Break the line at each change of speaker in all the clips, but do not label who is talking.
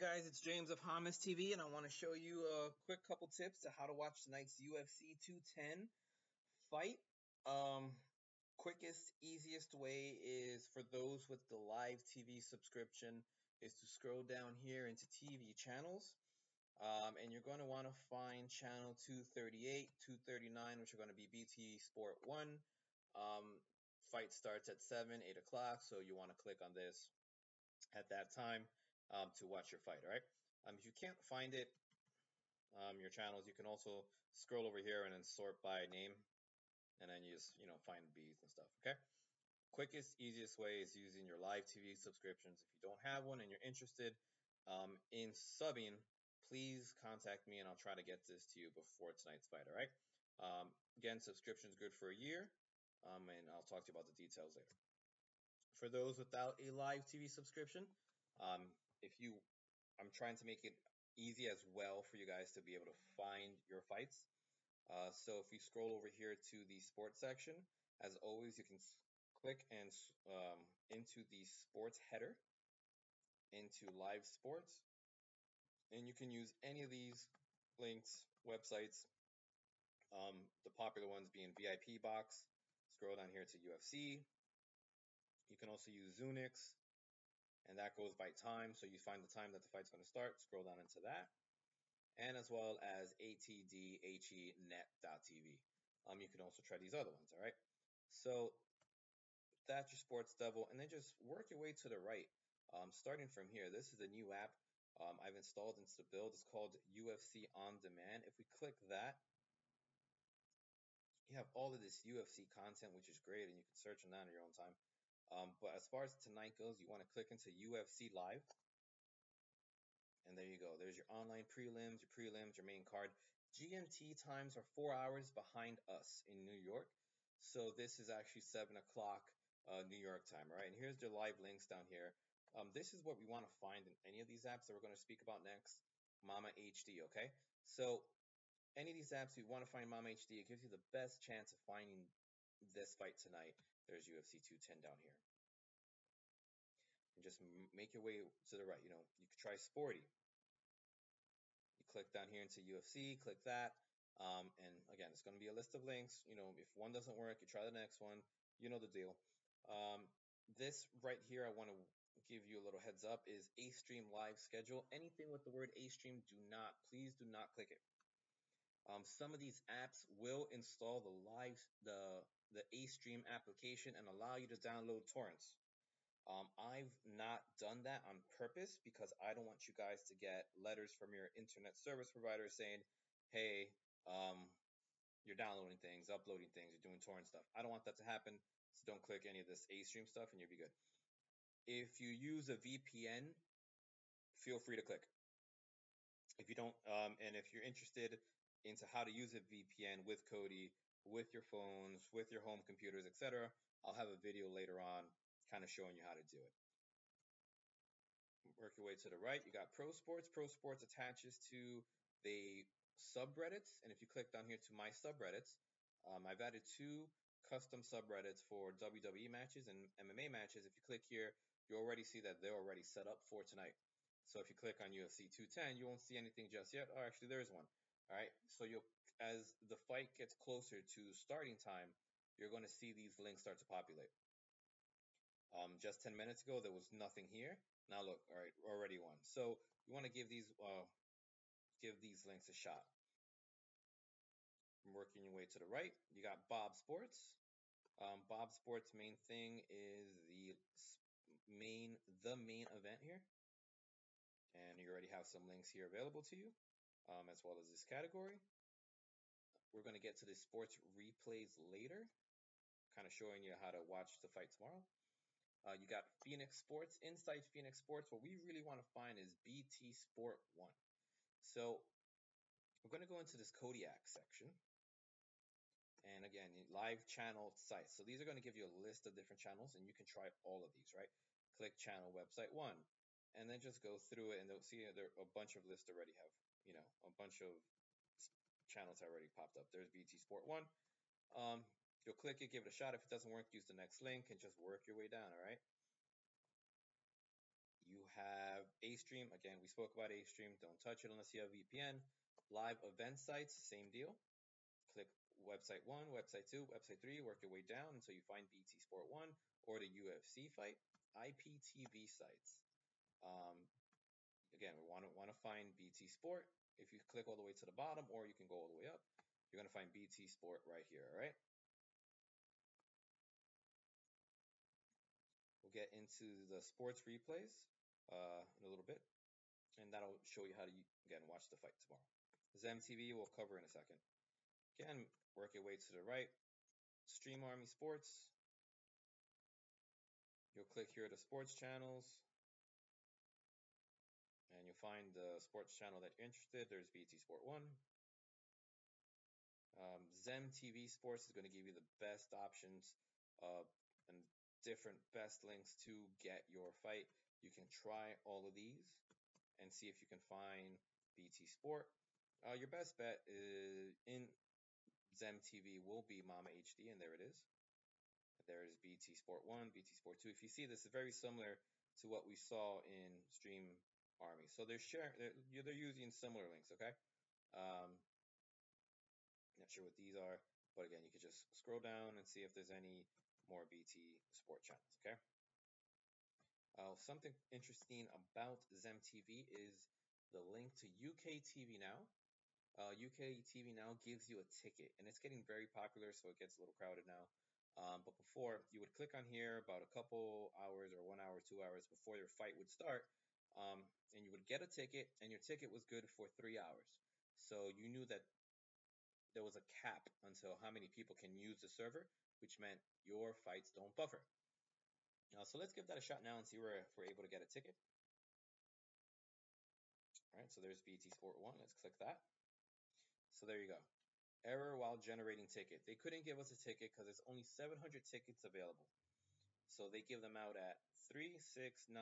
guys, it's James of hamisTV, and I want to show you a quick couple tips to how to watch tonight's UFC 210 fight. Quickest, easiest way is for those with the live TV subscription is to scroll down here into TV channels. And you're going to want to find channel 238, 239, which are going to be BT Sport 1. Fight starts at 7, 8 o'clock, so you want to click on this at that time to watch your fight, all right? If you can't find it, your channels, you can also scroll over here and then sort by name, and then you just, find B's and stuff, okay? Quickest, easiest way is using your live TV subscriptions. If you don't have one and you're interested in subbing, please contact me and I'll try to get this to you before tonight's fight, all right? Again, subscription's good for a year, and I'll talk to you about the details later. For those without a live TV subscription, I'm trying to make it easy as well for you guys to be able to find your fights. So if we scroll over here to the sports section, as always, you can click and into the sports header, into live sports, and you can use any of these links, websites, the popular ones being VIP Box. Scroll down here to UFC. You can also use Zunix, and that goes by time, so you find the time that the fight's going to start, scroll down into that, and as well as atdhenet.tv. You can also try these other ones, all right? So that's your sports devil, and then just work your way to the right. Starting from here, this is a new app I've installed into the build. It's called UFC On Demand. If we click that, you have all of this UFC content, which is great, and you can search on that in your own time. But as far as tonight goes, you want to click into UFC Live. And there you go. There's your online prelims, your main card. GMT times are 4 hours behind us in New York. So this is actually 7 o'clock New York time, all right? And here's their live links down here. This is what we want to find in any of these apps that we're going to speak about next. Mama HD, okay? So any of these apps, you want to find Mama HD. It gives you the best chance of finding this fight tonight. There's UFC 210 down here. And just make your way to the right. You could try Sporty. You click down here into UFC, click that. And again, it's going to be a list of links. If one doesn't work, you try the next one. You know the deal. This right here, I want to give you a little heads up, is A-Stream live schedule. Anything with the word A-Stream, please do not click it. Some of these apps will install the A-Stream application and allow you to download torrents. I've not done that on purpose because I don't want you guys to get letters from your internet service provider saying, hey, you're downloading things, uploading things, you're doing torrent stuff. I don't want that to happen, so don't click any of this A-Stream stuff and you'll be good. If you use a VPN, feel free to click. If you don't, and if you're interested into how to use a VPN with Kodi, with your phones, with your home computers, etc., I'll have a video later on kind of showing you how to do it. Work your way to the right. You got Pro Sports. Pro Sports attaches to the subreddits. And if you click down here to my subreddits, I've added 2 custom subreddits for WWE matches and MMA matches. If you click here, you already see that they're already set up for tonight. So if you click on UFC 210, you won't see anything just yet. Oh, actually, there's one. All right. So as the fight gets closer to starting time, you're going to see these links start to populate. Just 10 minutes ago, there was nothing here. Now look, all right, already one. So you want to give these links a shot. Working your way to the right, you got Bob Sports. Bob Sports' main thing is the main event here, and you already have some links here available to you, as well as this category. We're going to get to the sports replays later, kind of showing you how to watch the fight tomorrow. You got Phoenix Sports. Inside Phoenix Sports, what we really want to find is BT Sport 1. So we're going to go into this Kodiak section. And again, live channel sites. So these are going to give you a list of different channels, and you can try all of these, right? Click channel website 1, and then just go through it, and they'll see there a bunch of lists already have, a bunch of channels already popped up. There's BT Sport 1. You'll click it, give it a shot. If it doesn't work, use the next link and just work your way down, all right? You have A-Stream. Again, we spoke about A-Stream. Don't touch it unless you have VPN. Live event sites, same deal. Click website 1, website 2, website 3, work your way down until you find BT Sport 1 or the UFC fight. IPTV sites. Again, we want to find BT Sport. If you click all the way to the bottom, or you can go all the way up, you're going to find BT Sport right here, all right? We'll get into the sports replays in a little bit, and that'll show you how to, again, watch the fight tomorrow. HamisTV we'll cover in a second. Again, work your way to the right. Stream Army Sports. You'll click here the sports channels, and you'll find the sports channel that you're interested. There's BT Sport 1. HamisTV Sports is going to give you the best options and different best links to get your fight. You can try all of these and see if you can find BT Sport. Your best bet is in HamisTV will be Mama HD, and there it is. There's BT Sport 1, BT Sport 2. If you see, this is very similar to what we saw in Stream Army. So they're using similar links, okay? Not sure what these are, but again, you can just scroll down and see if there's any more BT Sport channels, okay? Something interesting about HamisTV is the link to UK TV Now. UK TV Now gives you a ticket, and it's getting very popular, so it gets a little crowded now. But before, you would click on here about a couple hours or 1 hour, 2 hours before your fight would start, and you would get a ticket, and your ticket was good for 3 hours. So you knew that there was a cap until how many people can use the server, which meant your fights don't buffer. So let's give that a shot now and see if we're able to get a ticket. All right, so there's BT Sport 1. Let's click that. So there you go. Error while generating ticket. They couldn't give us a ticket because there's only 700 tickets available. So they give them out at 3, 6, 9,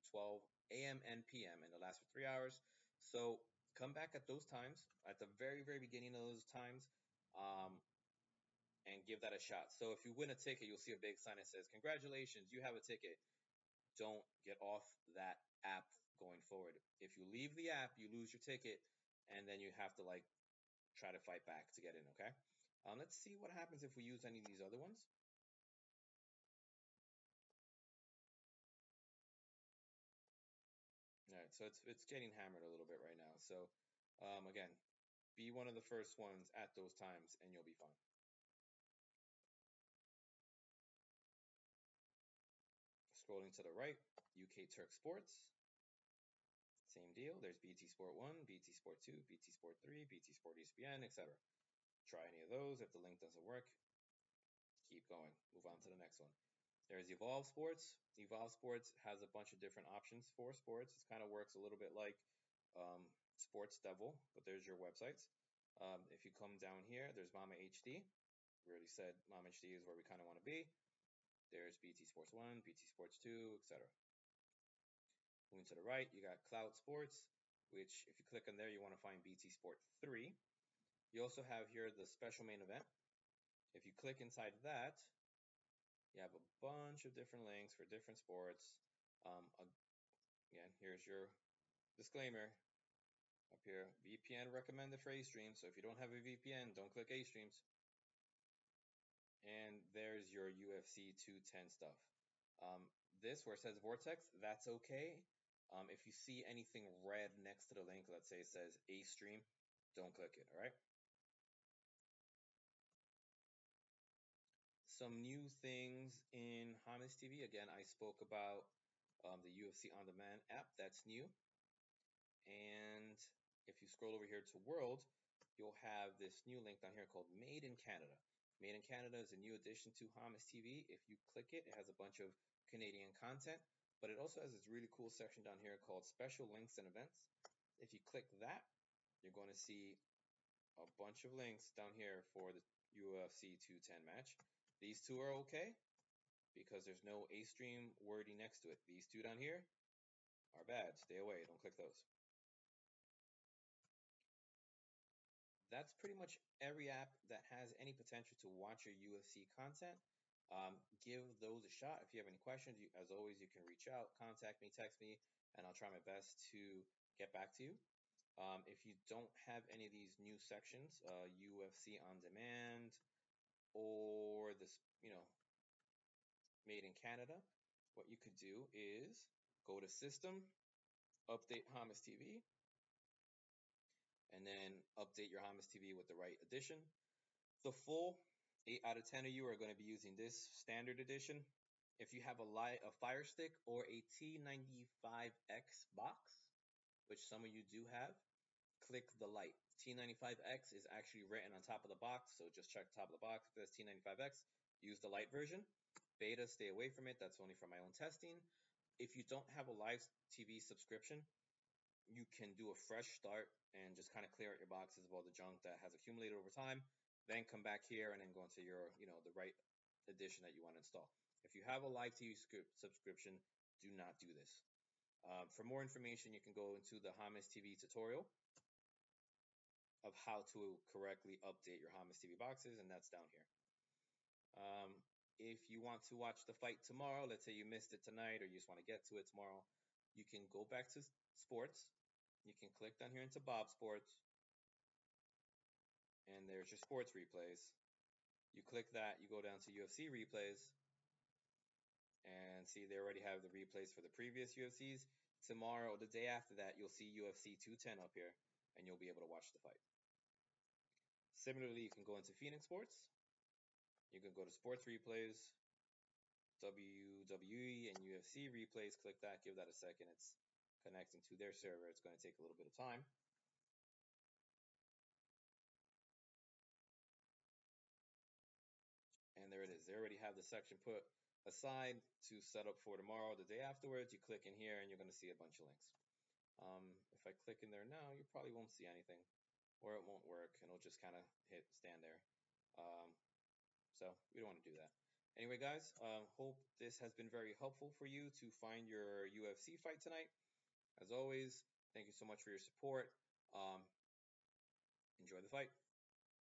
12 a.m. and p.m. and they last for 3 hours. So come back at those times, at the very, very beginning of those times, and give that a shot. So if you win a ticket, you'll see a big sign that says, "Congratulations, you have a ticket." Don't get off that app going forward. If you leave the app, you lose your ticket, and then you have to try to fight back to get in, okay? Let's see what happens if we use any of these other ones. All right, so it's getting hammered a little bit right now. So again, be one of the first ones at those times, and you'll be fine. Scrolling to the right, UK Turk Sports. Same deal. There's BT Sport 1, BT Sport 2, BT Sport 3, BT Sport ESPN, etc. Try any of those. If the link doesn't work, keep going. Move on to the next one. There's Evolve Sports. Evolve Sports has a bunch of different options for sports. It kind of works a little bit like Sports Devil, but there's your websites. If you come down here, there's Mama HD. We already said Mama HD is where we kind of want to be. There's BT Sports 1, BT Sports 2, etc. Moving to the right, you got Cloud Sports, which if you click on there, you want to find BT Sport 3. You also have here the special main event. If you click inside that, you have a bunch of different links for different sports. Again, here's your disclaimer up here. VPN recommended for A-Stream. So if you don't have a VPN, don't click A-Streams. And there's your UFC 210 stuff. This where it says Vortex, that's okay. If you see anything red next to the link, let's say it says A-Stream, don't click it, all right? Some new things in hamisTV. Again, I spoke about the UFC On Demand app. That's new. And if you scroll over here to World, you'll have this new link down here called Made in Canada. Made in Canada is a new addition to hamisTV. If you click it, it has a bunch of Canadian content, but it also has this really cool section down here called Special Links and Events. If you click that, you're going to see a bunch of links down here for the UFC 210 match. These two are okay because there's no A-Stream wording next to it. These two down here are bad. Stay away. Don't click those. That's pretty much every app that has any potential to watch your UFC content. Give those a shot. If you have any questions, as always, you can reach out, contact me, text me. and I'll try my best to get back to you. If you don't have any of these new sections, UFC on demand or this, made in Canada, what you could do is go to System, update hamisTV, and then update your hamisTV with the right edition. The full 8 out of 10 of you are going to be using this standard edition. If you have a Fire Stick or a T95X box, which some of you do have, click the light. T95X is actually written on top of the box, so just check the top of the box. If it says T95X, use the light version. Beta, stay away from it. That's only for my own testing. If you don't have a live TV subscription, you can do a fresh start and just kind of clear out your boxes of all the junk that has accumulated over time. Then come back here and then go into your, the right edition that you want to install. If you have a live TV subscription, do not do this. For more information, you can go into the hamisTV tutorial of how to correctly update your hamisTV boxes, and that's down here. If you want to watch the fight tomorrow, let's say you missed it tonight or you just want to get to it tomorrow, you can go back to sports. You can click down here into Bob Sports, and there's your sports replays. You click that, you go down to UFC replays, and see they already have the replays for the previous UFCs. Tomorrow, the day after that, you'll see UFC 210 up here, and you'll be able to watch the fight. Similarly, you can go into Phoenix Sports. You can go to Sports Replays, WWE and UFC replays. Click that, give that a second. It's connecting to their server. It's going to take a little bit of time. And there it is. They already have the section put aside to set up for tomorrow. The day afterwards, you click in here and you're going to see a bunch of links. If I click in there now, you probably won't see anything, or it won't work, and it'll just kind of stand there. So we don't want to do that. Anyway, guys, hope this has been very helpful for you to find your UFC fight tonight. As always, thank you so much for your support. Enjoy the fight.